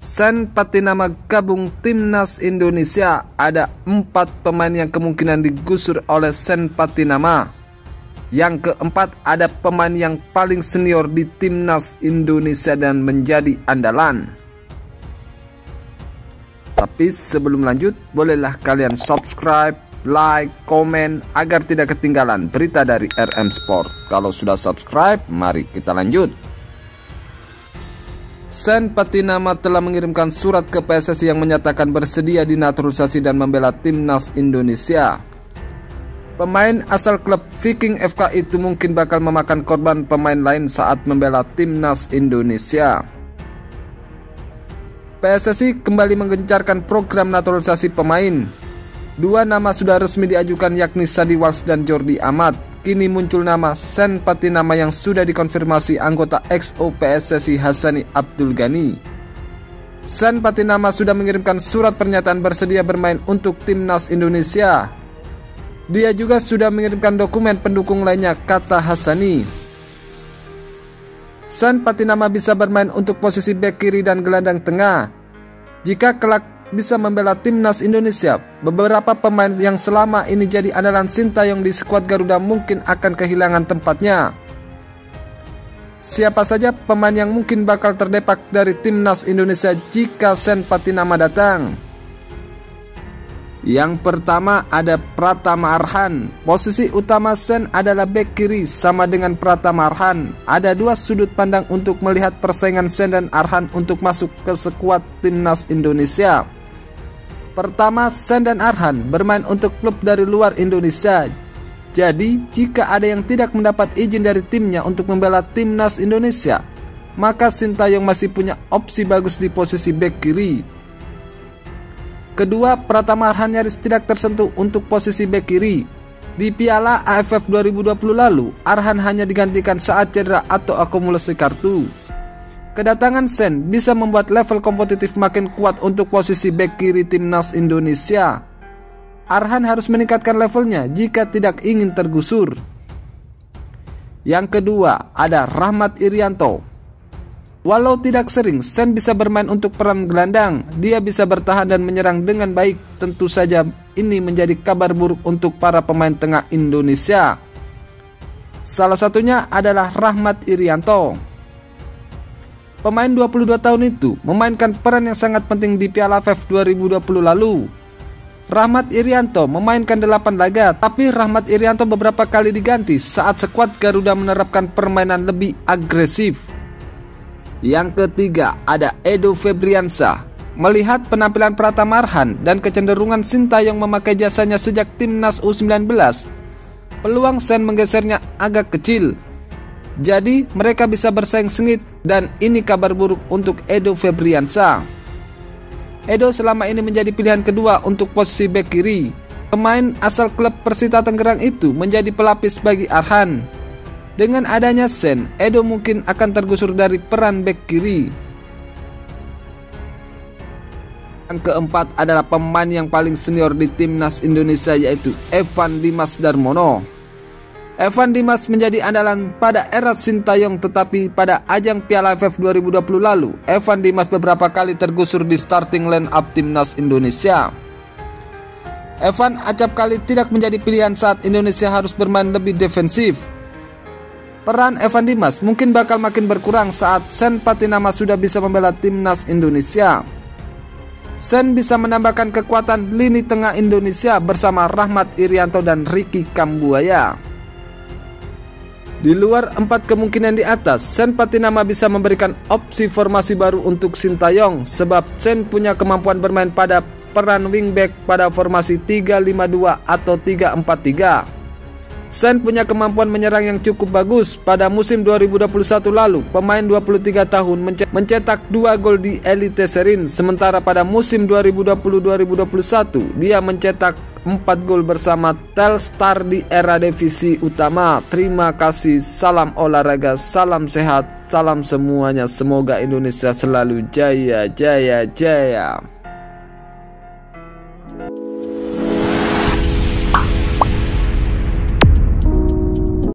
Sen Patinama gabung Timnas Indonesia. Ada 4 pemain yang kemungkinan digusur oleh Sen Patinama. Yang keempat, ada pemain yang paling senior di Timnas Indonesia dan menjadi andalan. Tapi sebelum lanjut, bolehlah kalian subscribe, like, komen agar tidak ketinggalan berita dari RM Sport. Kalau sudah subscribe, mari kita lanjut. Sen Patinama telah mengirimkan surat ke PSSI yang menyatakan bersedia dinaturalisasi dan membela Timnas Indonesia. Pemain asal klub Viking FK itu mungkin bakal memakan korban pemain lain saat membela Timnas Indonesia. PSSI kembali menggencarkan program naturalisasi pemain. 2 nama sudah resmi diajukan, yakni Sadi Walsh dan Jordi Amat. Kini muncul nama Sen Patinama yang sudah dikonfirmasi anggota XO PSSI Hassani Abdul Ghani. Sen Patinama sudah mengirimkan surat pernyataan bersedia bermain untuk Timnas Indonesia. Dia juga sudah mengirimkan dokumen pendukung lainnya, kata Hassani. Sen Patinama bisa bermain untuk posisi bek kiri dan gelandang tengah. Jika kelak bisa membela Timnas Indonesia, beberapa pemain yang selama ini jadi andalan Sintayong di skuad Garuda mungkin akan kehilangan tempatnya. Siapa saja pemain yang mungkin bakal terdepak dari Timnas Indonesia jika Sen Patinama datang? Yang pertama ada Pratama Arhan. Posisi utama Sen adalah bek kiri, sama dengan Pratama Arhan. Ada 2 sudut pandang untuk melihat persaingan Sen dan Arhan untuk masuk ke skuad Timnas Indonesia. Pertama, Sen dan Arhan bermain untuk klub dari luar Indonesia. Jadi, jika ada yang tidak mendapat izin dari timnya untuk membela Timnas Indonesia, maka Sintayong masih punya opsi bagus di posisi bek kiri. Kedua, Pratama Arhan nyaris tidak tersentuh untuk posisi bek kiri. Di Piala AFF 2020 lalu, Arhan hanya digantikan saat cedera atau akumulasi kartu. Kedatangan Sen bisa membuat level kompetitif makin kuat untuk posisi bek kiri Timnas Indonesia. Arhan harus meningkatkan levelnya jika tidak ingin tergusur. Yang kedua, ada Rahmat Irianto. Walau tidak sering, Sen bisa bermain untuk peran gelandang. Dia bisa bertahan dan menyerang dengan baik. Tentu saja ini menjadi kabar buruk untuk para pemain tengah Indonesia. Salah satunya adalah Rahmat Irianto. Pemain 22 tahun itu memainkan peran yang sangat penting di Piala AFF 2020 lalu. Rahmat Irianto memainkan 8 laga, tapi Rahmat Irianto beberapa kali diganti saat skuad Garuda menerapkan permainan lebih agresif. Yang ketiga ada Edo Febriansyah. Melihat penampilan Pratama Arhan dan kecenderungan Sintayong memakai jasanya sejak Timnas U19, peluang Sen menggesernya agak kecil. Jadi mereka bisa bersaing sengit, dan ini kabar buruk untuk Edo Febriansyah. Edo selama ini menjadi pilihan kedua untuk posisi bek kiri. Pemain asal klub Persita Tangerang itu menjadi pelapis bagi Arhan. Dengan adanya Sen, Edo mungkin akan tergusur dari peran bek kiri. Yang keempat adalah pemain yang paling senior di Timnas Indonesia, yaitu Evan Dimas Darmono. Evan Dimas menjadi andalan pada era Sintayong, tetapi pada ajang Piala AFF 2020 lalu, Evan Dimas beberapa kali tergusur di starting line up Timnas Indonesia. Evan acap kali tidak menjadi pilihan saat Indonesia harus bermain lebih defensif. Peran Evan Dimas mungkin bakal makin berkurang saat Sen Patinama sudah bisa membela Timnas Indonesia. Sen bisa menambahkan kekuatan lini tengah Indonesia bersama Rahmat Irianto dan Ricky Kambuaya. Di luar 4 kemungkinan di atas, Sen Patinama bisa memberikan opsi formasi baru untuk Sintayong, sebab Sen punya kemampuan bermain pada peran wingback pada formasi 3-5-2 atau 3-4-3. Sen punya kemampuan menyerang yang cukup bagus. Pada musim 2021 lalu, pemain 23 tahun mencetak 2 gol di Elite Serin, sementara pada musim 2020-2021 dia mencetak 4 gol bersama Telstar di era divisi utama. Terima kasih, salam olahraga, salam sehat, salam semuanya. Semoga Indonesia selalu jaya, jaya, jaya.